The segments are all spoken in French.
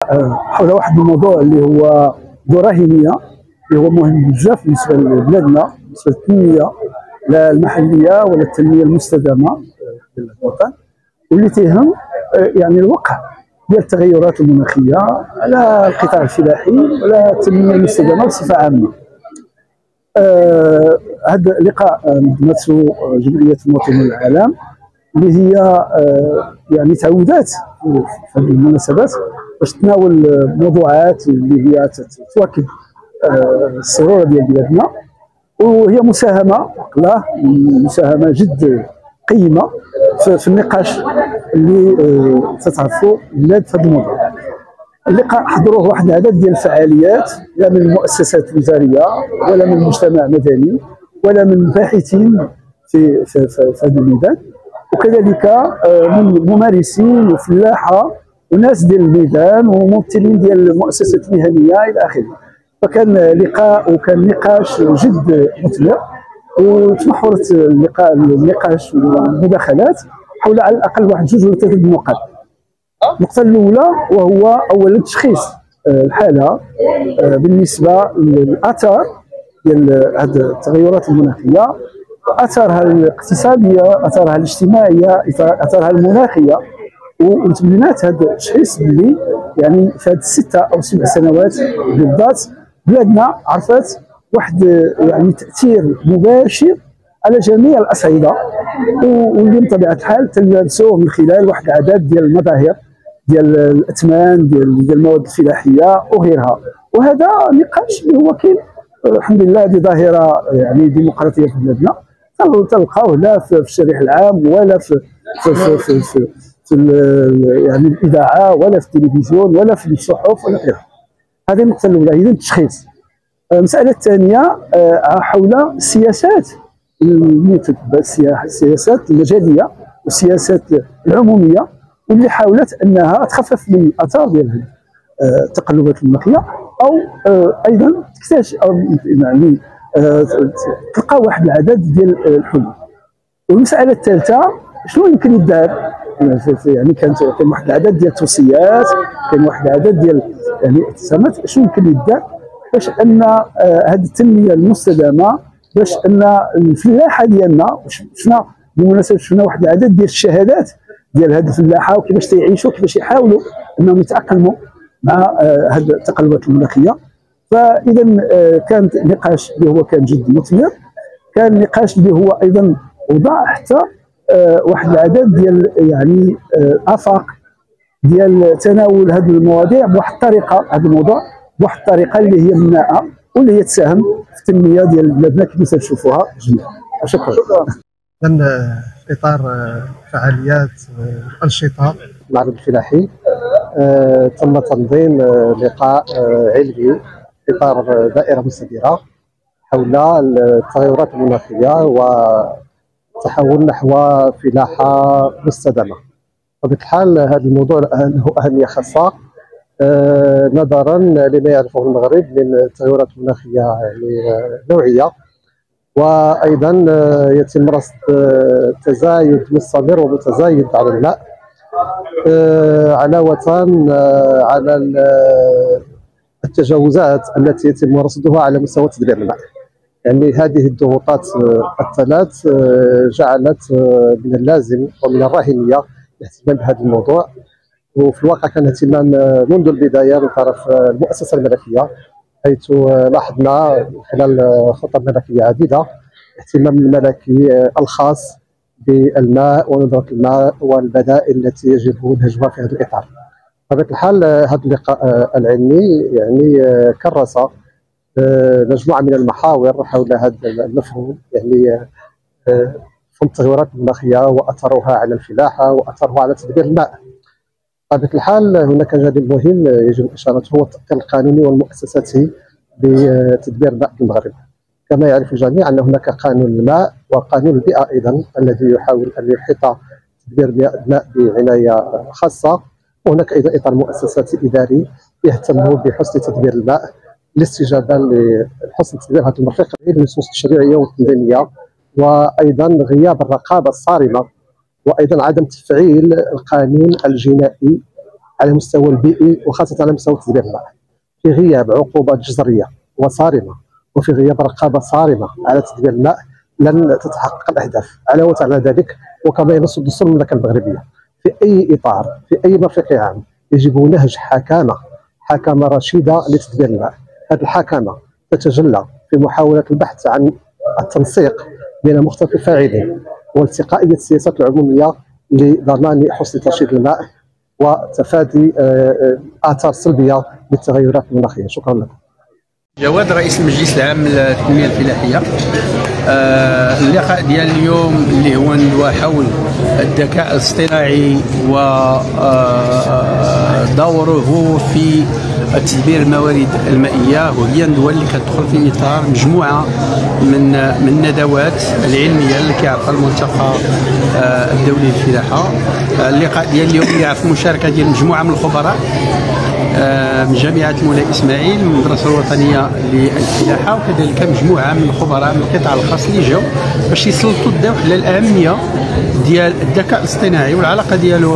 حول واحد الموضوع اللي هو ذو راهنيه، اللي هو مهم بزاف بالنسبه لبلادنا، بالنسبه للتنميه لا المحليه ولا التنميه المستدامه ديال الوطن، واللي تيهم يعني الوقع ديال التغيرات المناخيه على القطاع الفلاحي ولا التنميه المستدامه بصفه عامه. هذا اللقاء نظمته جمعيه المواطنين العالم، اللي هي يعني تعودات في هذه المناسبات باش تناول موضوعات اللي هي تواكب السرور ديال بلادنا، وهي مساهمه مساهمه جد قيمه في النقاش اللي تتعرفوا البلاد في هذا الموضوع. اللقاء حضروه واحد العدد ديال الفعاليات، لا من المؤسسات الوزاريه ولا من المجتمع المدني ولا من باحثين في هذا الميدان، وكذلك من ممارسين وفلاحه وناس ديال الميدان وممثلين ديال المؤسسات المهنيه الى اخره. فكان لقاء وكان نقاش جد مثمر، وتمحورت النقاش والمداخلات حول على الاقل واحد جوج ولا ثلاثه النقاط. النقطه الاولى وهو اولا تشخيص الحاله بالنسبه للاثار ديال هذه التغيرات المناخيه، اثارها الاقتصاديه، اثارها الاجتماعيه، اثارها المناخيه، وتبينات هذا التشخيص اللي يعني في هذه 6 أو 7 سنوات بالضبط بلادنا عرفت واحد يعني تاثير مباشر على جميع الاصعده، واللي بطبيعه الحال تلمسوه من خلال واحد العدد ديال المظاهر ديال الاثمان ديال المواد الفلاحيه وغيرها. وهذا نقاش اللي هو كاين الحمد لله، هذه ظاهره يعني ديمقراطيه في بلادنا، تلقاوه لا في الشريح العام ولا في يعني الاذاعه ولا في التلفزيون ولا في الصحف ولا غيرها. هذه النقطه الاولى، اذا التشخيص. المساله الثانيه حول السياسات السياسات المجاليه والسياسات العموميه، واللي حاولت انها تخفف من الاثار ديال التقلبات المناخيه، او ايضا تكتشف يعني تلقى واحد العدد ديال الحلول. والمساله الثالثه شنو يمكن يدار، يعني كان واحد العدد ديال التوصيات، كان واحد العدد ديال يعني ابتسامات شنو يمكن يدار باش ان هذه التنميه المستدامه، باش ان الفلاحه ديالنا شفنا بالمناسبه، شفنا واحد العدد ديال الشهادات ديال هذه الفلاحه وكيفاش تيعيشوا، كيفاش يحاولوا انهم يتاقلموا مع هذه التقلبات المناخيه. فاذا كان نقاش اللي هو كان جد مثمر، كان نقاش اللي هو ايضا وضع حتى واحد العدد ديال يعني افاق ديال تناول هذه المواضيع بواحد الطريقه، هذا الموضوع بواحد الطريقه اللي هي بناءه واللي هي تساهم في التنميه ديال بلادنا كما تشوفوها جميعا. شكرا. في اطار فعاليات انشطه المعرض الفلاحي تم تنظيم لقاء علمي في اطار دائره مستديره حول التغيرات المناخيه والتحول نحو فلاحه مستدامه. بطبيعه الحال هذا الموضوع له اهميه خاصه نظرا لما يعرفه المغرب من التغيرات المناخيه يعني نوعيه، وايضا يتم رصد تزايد مستمر ومتزايد على الماء علاوه على التجاوزات التي يتم رصدها على مستوى تدبير الماء. يعني هذه الضغوطات الثلاث جعلت من اللازم ومن الراهنيه الاهتمام بهذا الموضوع، وفي الواقع كان اهتمام منذ البدايه من طرف المؤسسه الملكيه، حيث لاحظنا خلال خطب ملكيه عديده اهتمام الملكي الخاص بالماء ونظره الماء والبدائل التي يجب نهجها في هذا الاطار. بطبيعه الحال هذا اللقاء العلمي يعني كرس مجموعه من المحاور حول هذا المفهوم، يعني مفهوم التغيرات المناخيه واثرها على الفلاحه واثرها على تدبير الماء. بطبيعه الحال هناك جانب مهم يجب الاشاره هو التاثير القانوني والمؤسساتي بتدبير الماء في المغرب. كما يعرف الجميع ان هناك قانون الماء وقانون البيئه ايضا الذي يحاول ان يحيط تدبير الماء بعنايه خاصه، وهناك ايضا اطار مؤسساتي اداري يهتم بحسن تدبير الماء الاستجابه لحسن تدبير هذه المرفق للنصوص التشريعيه والتنظيميه، وايضا غياب الرقابه الصارمه، وايضا عدم تفعيل القانون الجنائي على المستوى البيئي وخاصه على مستوى تدبير الماء. في غياب عقوبات جذريه وصارمه وفي غياب رقابه صارمه على تدبير الماء لن تتحقق الاهداف. علاوه على ذلك وكما ينص الدستور المملكه المغربيه في اي اطار في اي مرفق عام يجب نهج حكامه رشيده لتدبير الماء. هذه الحكامه تتجلى في محاوله البحث عن التنسيق بين مختلف الفاعلين والتقائيه السياسات العموميه لضمان حسن ترشيد الماء وتفادي آثار سلبيه للتغيرات المناخيه. شكرا لكم. جواد رئيس المجلس العام للتنميه الفلاحيه. اللقاء ديال اليوم اللي هو ندوى حول الذكاء الاصطناعي ودوره في تدبير الموارد المائيه، وهي ندوى اللي كتدخل في اطار مجموعه من الندوات العلميه اللي كيعرفها الملتقى الدولي للفلاحه. اللقاء ديال اليوم يعرف المشاركه ديال مجموعه من الخبراء من جامعة مولاي إسماعيل من المدرسة الوطنية للفلاحة، وكذلك مجموعة من الخبراء من القطاع الخاص اللي جاوا باش يسلطوا الضوء على الأهمية ديال الذكاء الاصطناعي والعلاقة ديالو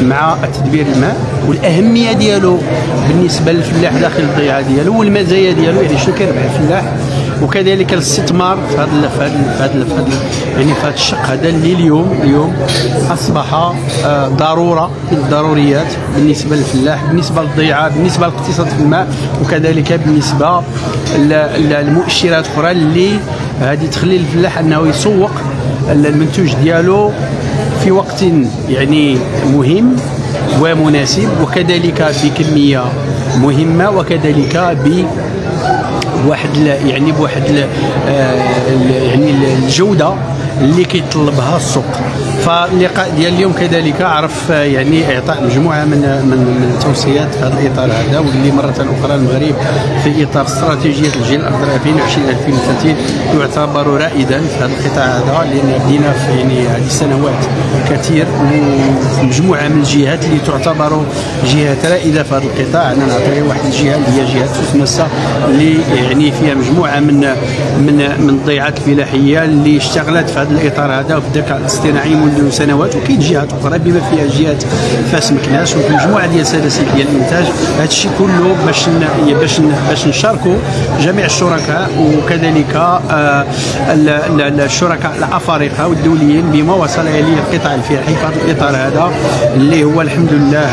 مع تدبير الماء والأهمية ديالو بالنسبة للفلاح داخل الضيعة ديالو والمزايا ديالو، يعني شنو كيربح الفلاح، وكذلك الاستثمار في هذا الشق هذا اللي اليوم اصبح ضروره من الضروريات بالنسبه للفلاح، بالنسبه للضيعه، بالنسبه للاقتصاد في الماء، وكذلك بالنسبه للمؤشرات اخرى اللي هذه تخلي الفلاح انه يسوق المنتوج ديالو في وقت يعني مهم ومناسب، وكذلك بكميه مهمه، وكذلك بواحد الجوده اللي كيطلبها السوق. فاللقاء ديال اليوم كذلك عرف يعني اعطاء مجموعه من التوصيات في هذا الاطار هذا، واللي مره اخرى المغرب في اطار استراتيجيه الجيل الاخضر 2020-2030 يعتبر رائدا في هذا القطاع هذا، لان بدينا في يعني هذه السنوات كثير ومجموعه من الجهات اللي تعتبر جهات رائده في هذا القطاع. انا نعطي واحد الجهه اللي هي جهه سوسمسا اللي يعني فيها مجموعه من الضيعات الفلاحيه اللي اشتغلت في هذا الاطار هذا وفي الذكاء الاصطناعي منذ سنوات، وكاين جهات اخرى بما فيها جهات فاس مكناس وفي مجموعه ديال السلاسل ديال الانتاج. هذا الشيء كله باش نشاركوا جميع الشركاء وكذلك الشركاء الافارقه والدوليين بما وصل اليه القطاع الفلاحي في هذا الاطار هذا اللي هو الحمد لله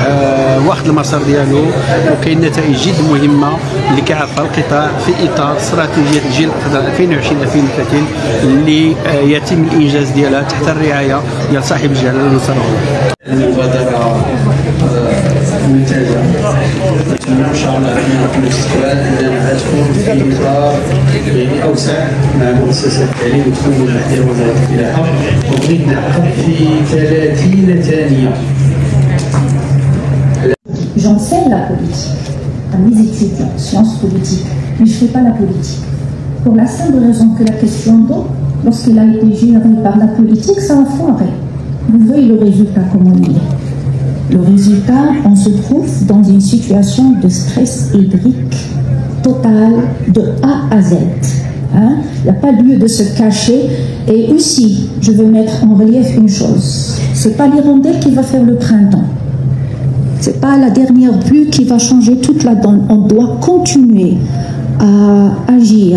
واخد المسار ديالو، وكاين نتائج جد مهمه اللي كيعرفها القطاع في اطار استراتيجيه الجيل الاخضر 2020-2030 اللي يتم الانجاز ديالها تحت الرعايه ديال صاحب الجلاله الوزير. المبادره ممتازه، نتمنى ان شاء الله في المستقبل اننا تكون في اطار يعني اوسع مع مؤسسات التعليم وتكون تحت وزاره الفلاحه. وبغيت نعقد في 30 ثانيه. J'enseigne la politique à mes étudiants, sciences politiques, mais je ne fais pas la politique. Pour la simple raison que la question d'eau, lorsqu'elle a été gérée par la politique, ça a foiré. Vous voyez le résultat comment il est. Le résultat, on se trouve dans une situation de stress hydrique total de A à Z. Il n'y a pas lieu de se cacher. Et aussi, je veux mettre en relief une chose. Ce n'est pas l'hirondelle qui va faire le printemps. Ce n'est pas la dernière pluie qui va changer toute la donne. On doit continuer à agir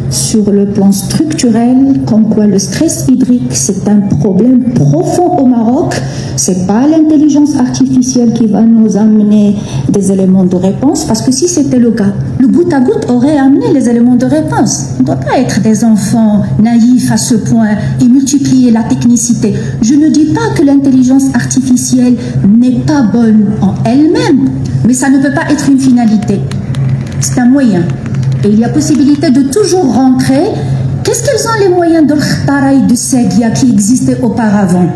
sur le plan structurel, comme quoi le stress hydrique, c'est un problème profond au Maroc. Ce n'est pas l'intelligence artificielle qui va nous amener des éléments de réponse, parce que si c'était le cas, le goutte à goutte aurait amené les éléments de réponse. On ne doit pas être des enfants naïfs à ce point et multiplier la technicité. Je ne dis pas que l'intelligence artificielle n'est pas bonne en elle-même, mais ça ne peut pas être une finalité. C'est un moyen. Et il y a possibilité de toujours rentrer. Qu'est-ce qu'ils ont les moyens de l'Khtaraï de Seguia qui existait auparavant,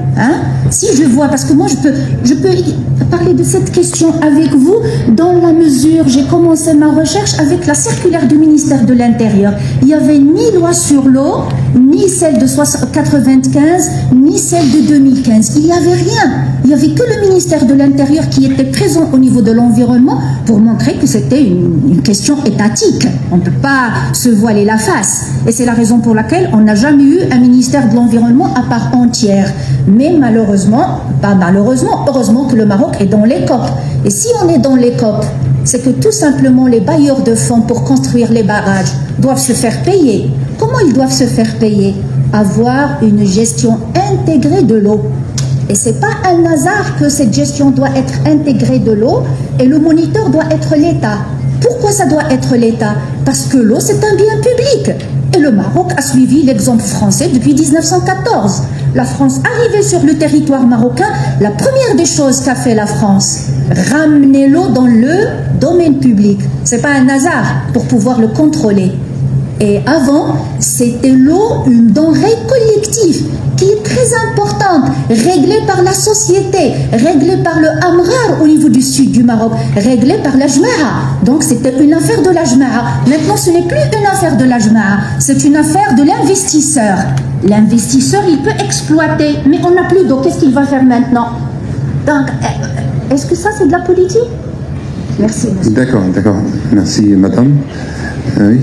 Si je vois, parce que moi je peux parler de cette question avec vous dans la mesure, j'ai commencé ma recherche avec la circulaire du ministère de l'Intérieur. Il n'y avait ni loi sur l'eau, ni celle de 1995, ni celle de 2015. Il n'y avait rien. Il n'y avait que le ministère de l'Intérieur qui était présent au niveau de l'environnement pour montrer que c'était une question étatique. On ne peut pas se voiler la face. Et c'est la raison pour laquelle on n'a jamais eu un ministère de l'Environnement à part entière. Mais malheureusement, pas malheureusement, heureusement que le Maroc est dans les COP. Et si on est dans les COP, c'est que tout simplement les bailleurs de fonds pour construire les barrages doivent se faire payer. Comment ils doivent se faire payer? Avoir une gestion intégrée de l'eau. Et ce n'est pas un hasard que cette gestion doit être intégrée de l'eau et le moniteur doit être l'État. Pourquoi ça doit être l'État? Parce que l'eau, c'est un bien public. Et le Maroc a suivi l'exemple français depuis 1914. La France, arrivée sur le territoire marocain, la première des choses qu'a fait la France, ramener l'eau dans le domaine public. Ce n'est pas un hasard pour pouvoir le contrôler. Et avant, c'était l'eau, une denrée collective qui est très importante, réglée par la société, réglée par le Amrar au niveau du sud du Maroc, réglée par la Jma'a. Donc c'était une affaire de la Jma'a. Maintenant, ce n'est plus une affaire de la Jma'a, c'est une affaire de l'investisseur. L'investisseur, il peut exploiter, mais on n'a plus d'eau. Qu'est-ce qu'il va faire maintenant? Donc, est-ce que ça, c'est de la politique? Merci, monsieur. D'accord, d'accord. Merci, madame. Oui.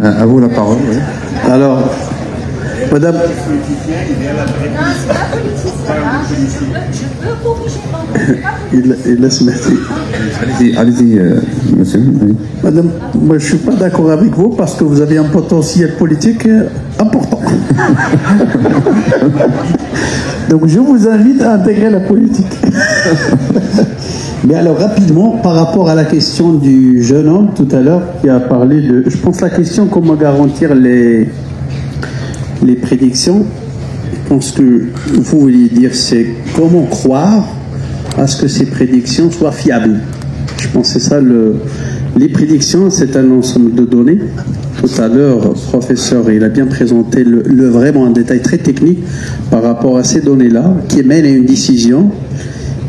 À vous la parole. Oui. Alors, madame. Non, c'est pas politique, je peux corriger. Il laisse mettre. Allez-y, monsieur. Oui. Madame, moi je ne suis pas d'accord avec vous parce que vous avez un potentiel politique important. Donc je vous invite à intégrer la politique. Mais alors rapidement, par rapport à la question du jeune homme tout à l'heure qui a parlé de... Je pense la question comment garantir les prédictions, je pense que vous vouliez dire c'est comment croire à ce que ces prédictions soient fiables. Je pense que c'est ça les prédictions, c'est un ensemble de données. Tout à l'heure, le professeur, il a bien présenté vraiment un détail très technique par rapport à ces données-là qui mènent à une décision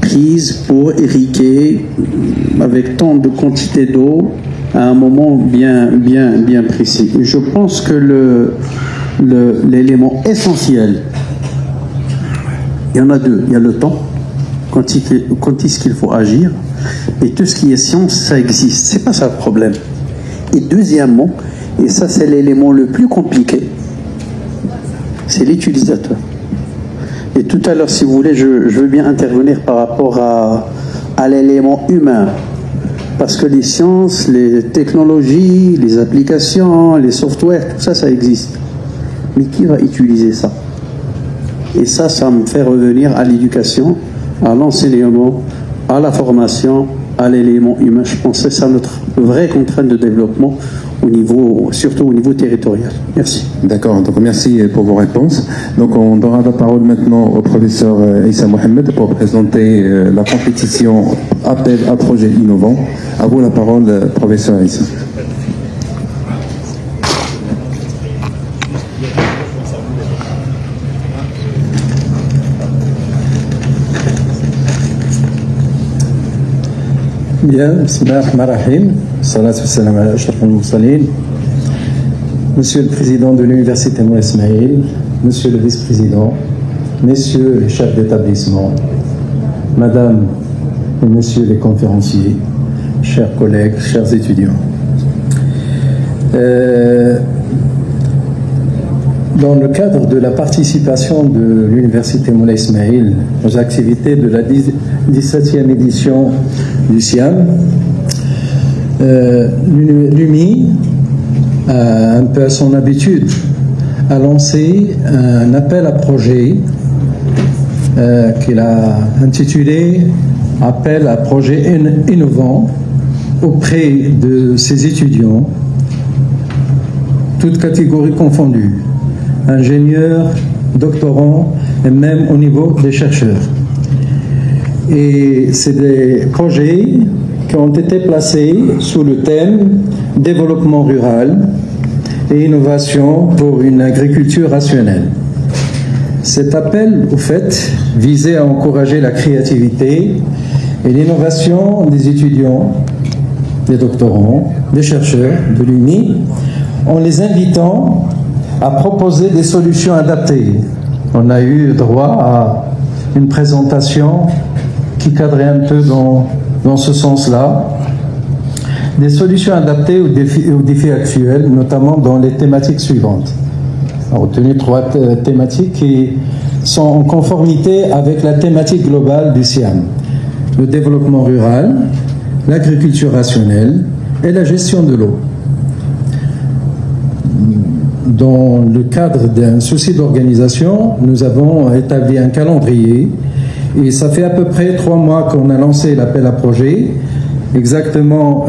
prise pour irriguer avec tant de quantité d'eau à un moment bien précis. Et je pense que l'élément essentiel, il y en a deux. Il y a le temps, quand est-ce qu'il faut agir, et tout ce qui est science, ça existe. C'est pas ça le problème. Et deuxièmement, et ça c'est l'élément le plus compliqué, c'est l'utilisateur. Et tout à l'heure, si vous voulez, je veux bien intervenir par rapport à l'élément humain. Parce que les sciences, les technologies, les applications, les softwares, tout ça, ça existe. Mais qui va utiliser ça? Et ça me fait revenir à l'éducation, à l'enseignement, à la formation, à l'élément humain. Je pense que c'est ça notre vraie contrainte de développement, surtout au niveau territorial. Merci. D'accord, donc merci pour vos réponses. Donc on donnera la parole maintenant au professeur Issa Mohamed pour présenter la compétition Appel à projets innovants. À vous la parole, professeur Issa. Bien, bismillahirrahmanirrahim. Salatu wassalam ala ashraf al-mursalin. Monsieur le président de l'université Moulay Ismaïl, monsieur le vice-président, messieurs les chefs d'établissement, madame et messieurs les conférenciers, chers collègues, chers étudiants. Dans le cadre de la participation de l'université Moulay Ismaïl aux activités de la 17e édition du SIAM, l'UMI, un peu à son habitude, a lancé un appel à projet qu'il a intitulé « Appel à projets innovants » auprès de ses étudiants, toutes catégories confondues, ingénieurs, doctorants et même au niveau des chercheurs. Et c'est des projets qui ont été placés sous le thème « Développement rural et innovation pour une agriculture rationnelle ». Cet appel, au fait, visait à encourager la créativité et l'innovation des étudiants des doctorants, des chercheurs de l'UNI, en les invitant à proposer des solutions adaptées. On a eu droit à une présentation qui cadrait un peu dans ce sens-là. Des solutions adaptées aux défis actuels, notamment dans les thématiques suivantes. On a retenu 3 thématiques qui sont en conformité avec la thématique globale du SIAM. Le développement rural, l'agriculture rationnelle et la gestion de l'eau. Dans le cadre d'un souci d'organisation, nous avons établi un calendrier et ça fait à peu près 3 mois qu'on a lancé l'appel à projet. Exactement,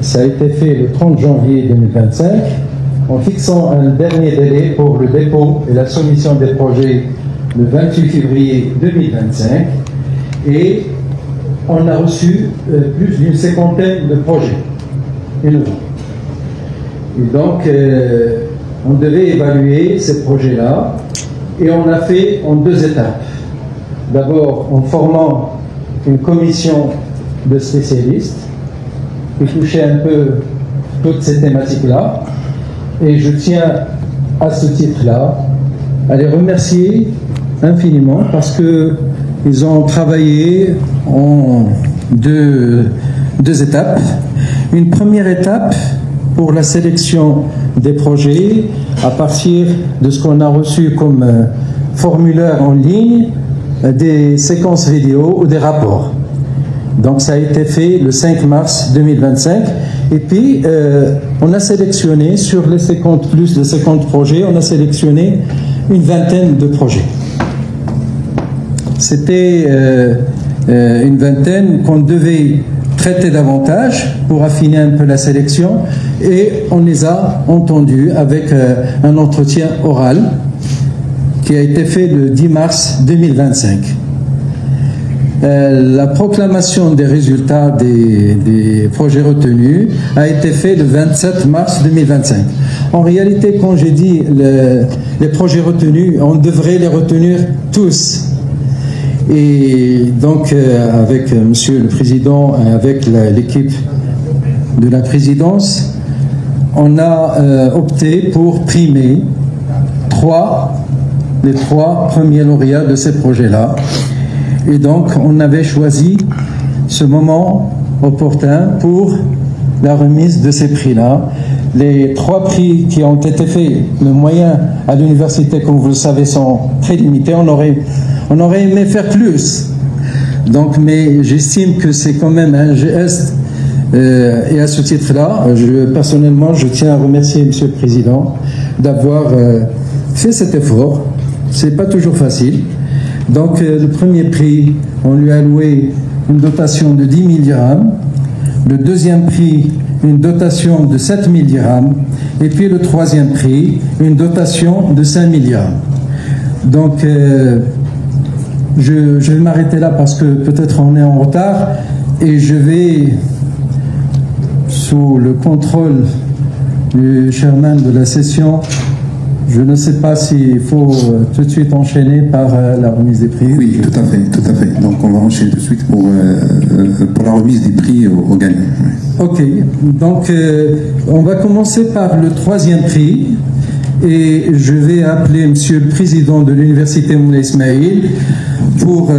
ça a été fait le 30 janvier 2025, en fixant un dernier délai pour le dépôt et la soumission des projets le 28 février 2025. Et on a reçu plus d'une 50aine de projets innovants. Et donc, on devait évaluer ces projets-là, et on l'a fait en 2 étapes. D'abord, en formant une commission de spécialistes qui touchaient un peu toutes ces thématiques-là. Et je tiens à ce titre-là à les remercier infiniment parce qu'ils ont travaillé en deux étapes. Une première étape pour la sélection des projets à partir de ce qu'on a reçu comme formulaire en ligne, des séquences vidéo ou des rapports. Donc ça a été fait le 5 mars 2025 et puis on a sélectionné sur les 50, plus de 50 projets, on a sélectionné une 20aine de projets. C'était une 20aine qu'on devait traiter davantage pour affiner un peu la sélection et on les a entendus avec un entretien oral qui a été fait le 10 mars 2025. La proclamation des résultats des projets retenus a été faite le 27 mars 2025. En réalité, quand j'ai dit les projets retenus, on devrait les retenir tous. Et donc, avec Monsieur le Président et avec l'équipe de la présidence, on a opté pour primer les trois premiers lauréats de ces projets-là. Et donc, on avait choisi ce moment opportun pour la remise de ces prix-là. Les 3 prix qui ont été faits, le moyen à l'université, comme vous le savez, sont très limités. On aurait aimé faire plus. Donc, mais j'estime que c'est quand même un geste. Et à ce titre-là, personnellement, je tiens à remercier Monsieur le Président d'avoir fait cet effort. C'est pas toujours facile. Donc, le premier prix, on lui a alloué une dotation de 10 000 dirhams. Le deuxième prix, une dotation de 7 000 dirhams. Et puis le troisième prix, une dotation de 5 000 dirhams. Donc, je vais m'arrêter là parce que peut-être on est en retard. Et je vais, sous le contrôle du chairman de la session, je ne sais pas s'il faut tout de suite enchaîner par la remise des prix. Oui, tout à fait, tout à fait. Donc on va enchaîner tout de suite pour la remise des prix aux gagnants. Ok, donc on va commencer par le troisième prix et je vais appeler Monsieur le Président de l'Université Moulay Ismaïl pour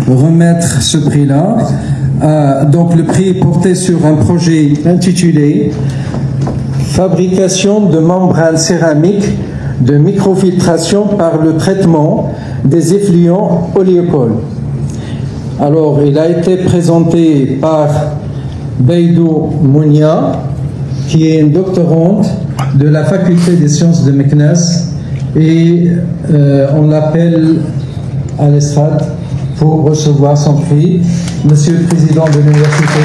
remettre ce prix-là. Donc le prix est porté sur un projet intitulé « Fabrication de membranes céramiques de microfiltration par le traitement des effluents oléocoles ». Alors, il a été présenté par Beidou Mounia, qui est une doctorante de la faculté des sciences de Meknès, et on l'appelle à l'estrade pour recevoir son prix. Monsieur le Président de l'Université.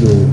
d'eau.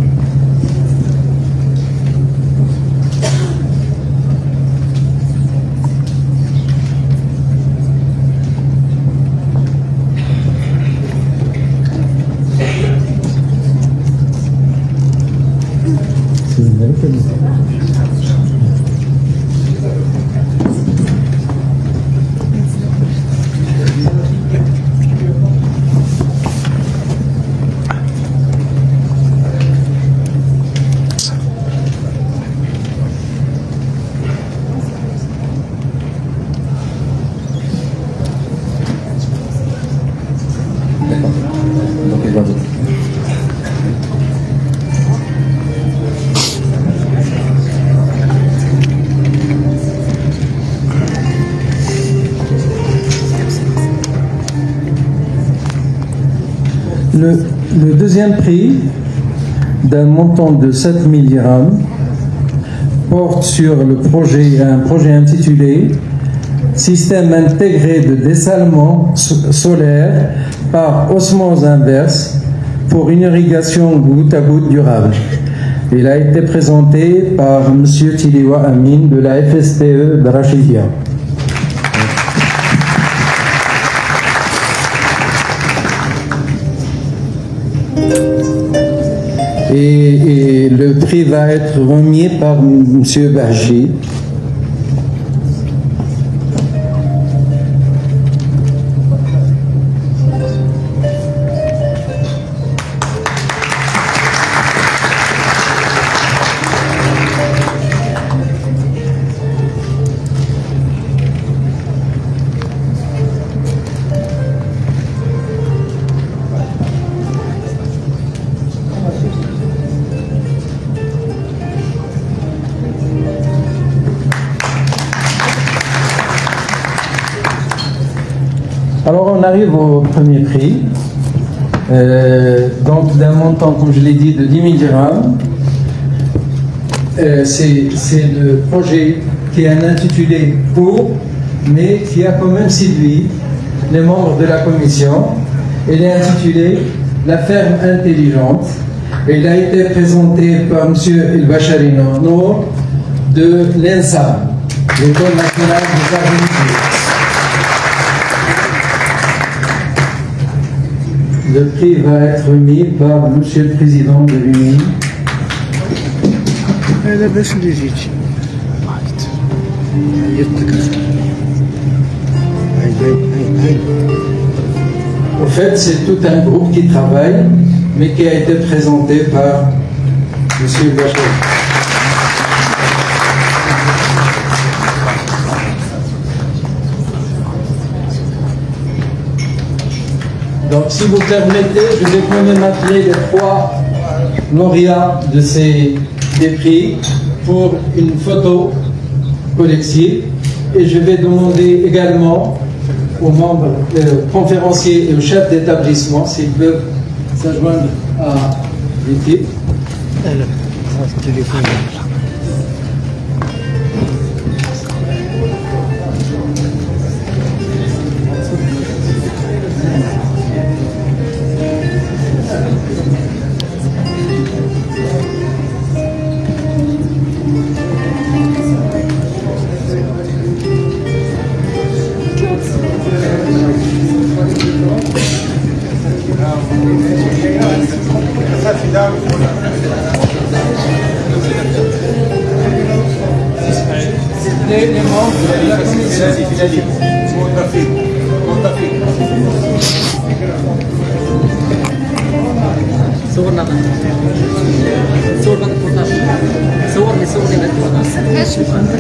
Le deuxième prix, d'un montant de 7 000 dirhams, porte sur un projet intitulé Système intégré de dessalement solaire par osmose inverse pour une irrigation goutte à goutte durable. Il a été présenté par M. Tiliwa Amin de la FSTE de Rachidia. Et le prix va être remis par M. Bahji. Alors on arrive au premier prix, donc d'un montant, comme je l'ai dit, de 10 000 dirhams. C'est le projet qui est un intitulé court, mais qui a quand même séduit les membres de la commission. Il est intitulé La ferme intelligente. Et il a été présenté par M. El Bachari Nour de l'ENSA, l'École nationale des arts métiers. Le prix va être remis par M. le Président de l'UNI. En fait, c'est tout un groupe qui travaille, mais qui a été présenté par M. Bachar. Donc, si vous permettez, je vais quand même appeler les 3 lauréats des prix pour une photo collective. Et je vais demander également aux membres conférenciers et aux chefs d'établissement s'ils peuvent s'adjoindre à l'équipe. Les membres de la commission. صورنا صور بعد الفوتاج صورني